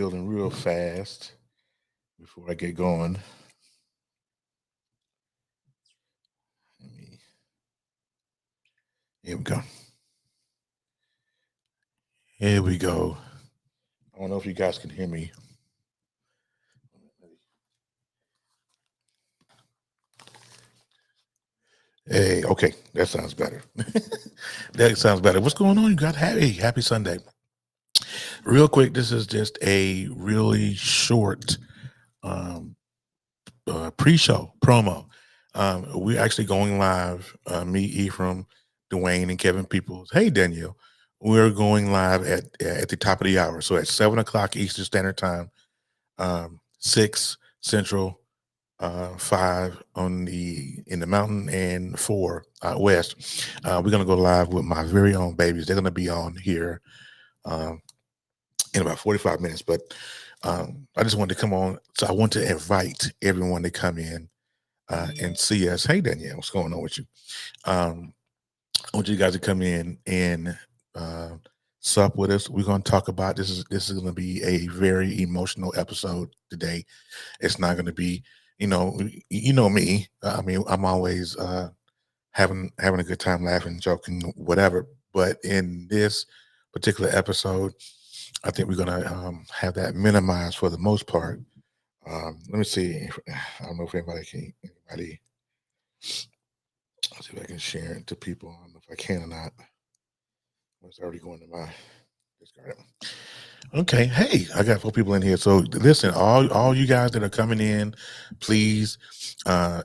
Building real fast before I get going. Let me, here we go. Here we go. I don't know if you guys can hear me. Hey, okay, that sounds better. That sounds better. What's going on? You got happy Sunday. Real quick, this is just a really short um, pre-show promo. We're actually going live. Me, Ephraim, Dwayne, and Kevin Peoples. Hey, Danielle. We're going live at the top of the hour. So at 7 o'clock Eastern Standard Time, 6 Central, 5 in the mountain, and 4 out west. We're gonna go live with my very own babies. They're gonna be on here um, in about 45 minutes. But I just wanted to come on. So I want to invite everyone to come in and see us. Hey, Danielle, what's going on with you? Um, I want you guys to come in and uh, sup with us. We're going to talk about this is going to be a very emotional episode today. It's not going to be, you know me. I mean, I'm always having a good time, laughing, joking, whatever. But in this particular episode, I think we're going to have that minimized for the most part. Let me see. I don't know if anybody. Let's see if I can share it to people. I don't know if I can or not. It's already going to my discard. Okay, hey, I got 4 people in here. So listen, all you guys that are coming in, please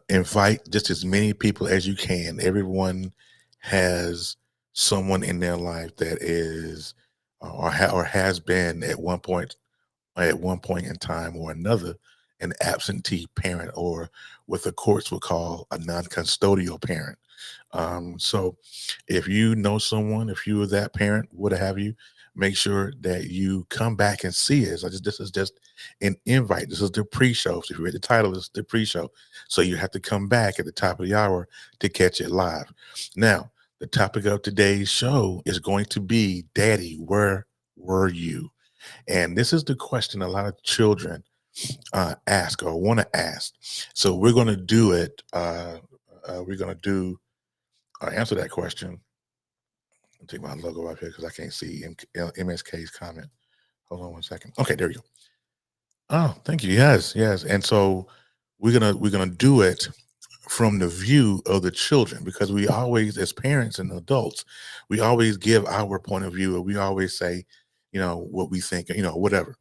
invite just as many people as you can. Everyone has someone in their life that is or has been at one point in time or another an absentee parent, or what the courts would call a non-custodial parent. So if you know someone, if you are that parent, what have you, make sure that you come back and see us. This is just an invite. This is the pre-show. So if you read the title, this is the pre-show. So you have to come back at the top of the hour to catch it live. Now, the topic of today's show is going to be, Daddy, where were you? And this is the question a lot of children ask or want to ask. So we're going to do it. We're going to do answer that question. I'll take my logo up here because I can't see MSK's comment. Hold on one second. Okay, there you go. Oh, thank you. Yes, yes. And so we're gonna do it from the view of the children, because we always, as parents and adults, we always give our point of view, or we always say, what we think, whatever.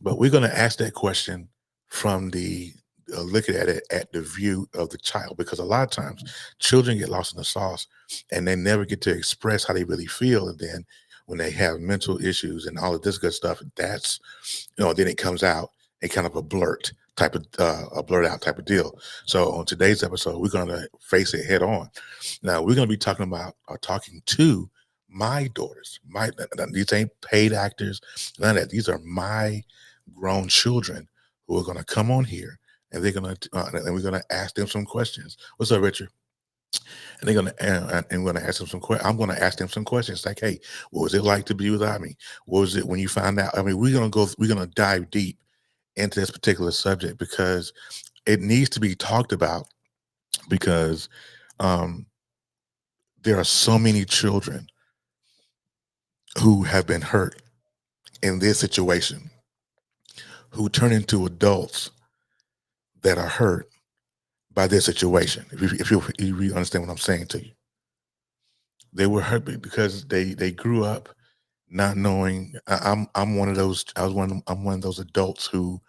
But we're gonna ask that question from the looking at it at the view of the child, because a lot of times children get lost in the sauce and they never get to express how they really feel. And then when they have mental issues and all of this good stuff, that's, then it comes out in kind of a blurt out type of deal. So on today's episode, we're going to face it head on. Now we're going to be talking about or talking to my daughters. These ain't paid actors, none of that. These are my grown children who are going to come on here, and we're gonna ask them some questions. What's up, Richard? And they're gonna and we're gonna ask them some questions. I'm gonna ask them some questions like, hey, what was it like to be without me? What was it when you found out? I mean, we're gonna dive deep into this particular subject, because it needs to be talked about, because um, there are so many children who have been hurt in this situation, who turn into adults that are hurt by this situation. If you understand what I'm saying to you, they were hurt because they grew up not knowing. I'm one of those. I'm one of those adults who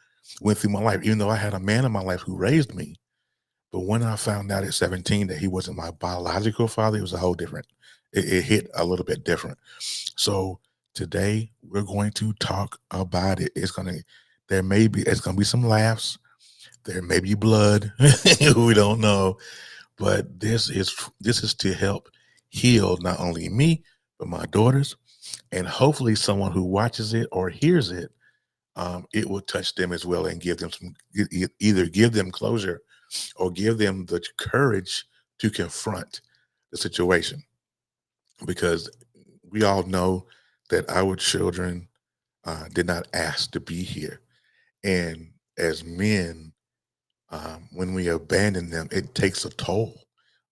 went through my life, even though I had a man in my life who raised me. But when I found out at 17 that he wasn't my biological father, it was a whole different. It hit a little bit different. So today we're going to talk about it. It's gonna be some laughs. There may be blood. We don't know, but this is to help heal not only me but my daughters, and hopefully someone who watches it or hears it, it will touch them as well and give them either give them closure or give them the courage to confront the situation, because we all know that our children did not ask to be here. And as men, when we abandon them, it takes a toll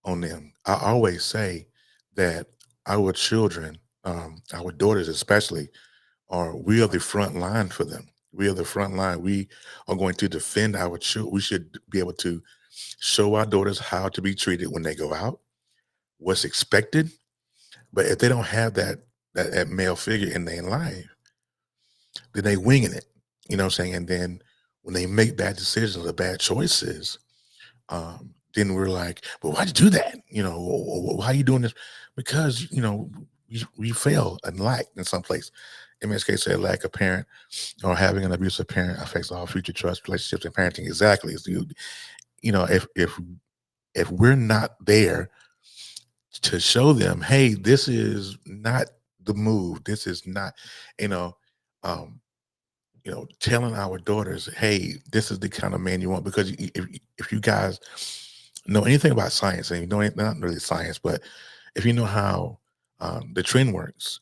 on them. I always say that our children, our daughters especially, we are the front line for them. We are the front line. We are going to defend our children. We should be able to show our daughters how to be treated when they go out, what's expected. But if they don't have that male figure in their life, then they winging it. You know what I'm saying? And then when they make bad decisions or bad choices, then we're like, well, why'd you do that? Why are you doing this? Because, we fail and lack in some place. In this case, a lack of parent or having an abusive parent affects all future trust relationships and parenting. Exactly. So if we're not there to show them, hey, this is not the move. This is not, you know, um, telling our daughters, hey, this is the kind of man you want. Because if you guys know anything about science, and you know, not really science, but if you know how the trend works,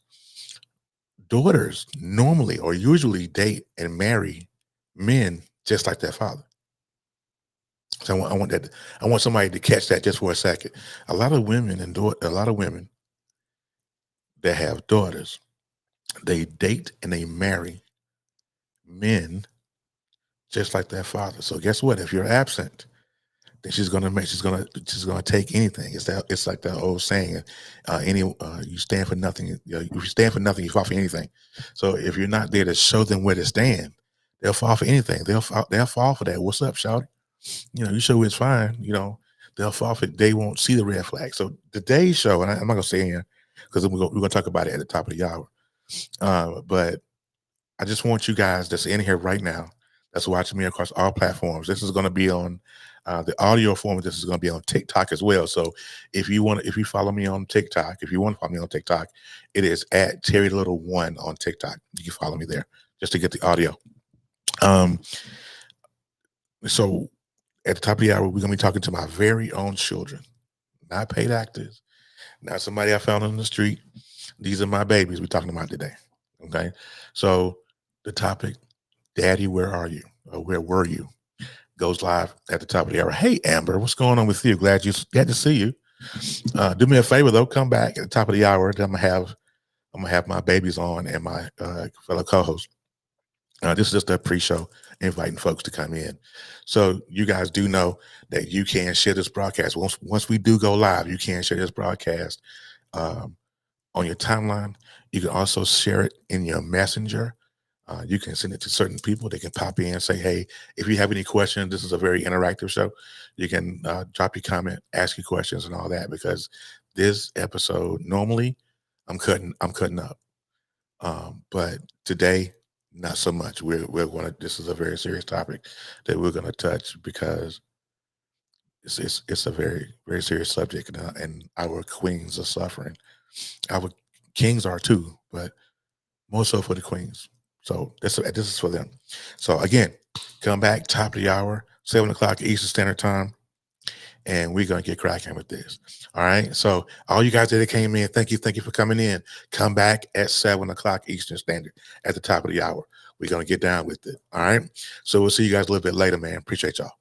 daughters normally or usually date and marry men just like their father. So I want somebody to catch that just for a second. A lot of women a lot of women that have daughters, they date and they marry men just like their father. So guess what? If you're absent, then she's gonna take anything. It's like that old saying, you stand for nothing. If you stand for nothing, you fall for anything. So if you're not there to show them where to stand, they'll fall for anything. They'll fall for that. What's up, shout? You show it's fine. They'll fall for it. They won't see the red flag. So today's show, and I'm not gonna say it here because we're gonna talk about it at the top of the hour. But I just want you guys that's in here right now, that's watching me across all platforms. This is going to be on the audio form. This is going to be on TikTok as well. So if you follow me on TikTok, if you want to follow me on TikTok, it is at Terry Little 1 on TikTok. You can follow me there just to get the audio. So at the top of the hour, we're going to be talking to my very own children, not paid actors, not somebody I found on the street. These are my babies we're talking about today. Okay. So the topic, Daddy, where are you? Or where were you? Goes live at the top of the hour. Hey, Amber, what's going on with you? Glad to see you. Do me a favor though, come back at the top of the hour. I'm gonna have my babies on and my fellow co-host. This is just a pre-show, inviting folks to come in. So you guys do know that you can share this broadcast. Once we do go live, you can share this broadcast on your timeline. You can also share it in your messenger. You can send it to certain people. They can pop in and say, hey, if you have any questions, this is a very interactive show. You can drop your comment, ask your questions and all that, because this episode, normally I'm cutting up. But today, not so much. This is a very serious topic that we're going to touch because it's a very, very serious subject, and our queens are suffering. Our kings are too, but more so for the queens. So this is for them. So again, come back top of the hour, 7:00 Eastern Standard Time, and we're gonna get cracking with this. All right. So all you guys that came in, thank you for coming in. Come back at 7:00 Eastern Standard at the top of the hour. We're gonna get down with it. All right. So we'll see you guys a little bit later, man. Appreciate y'all.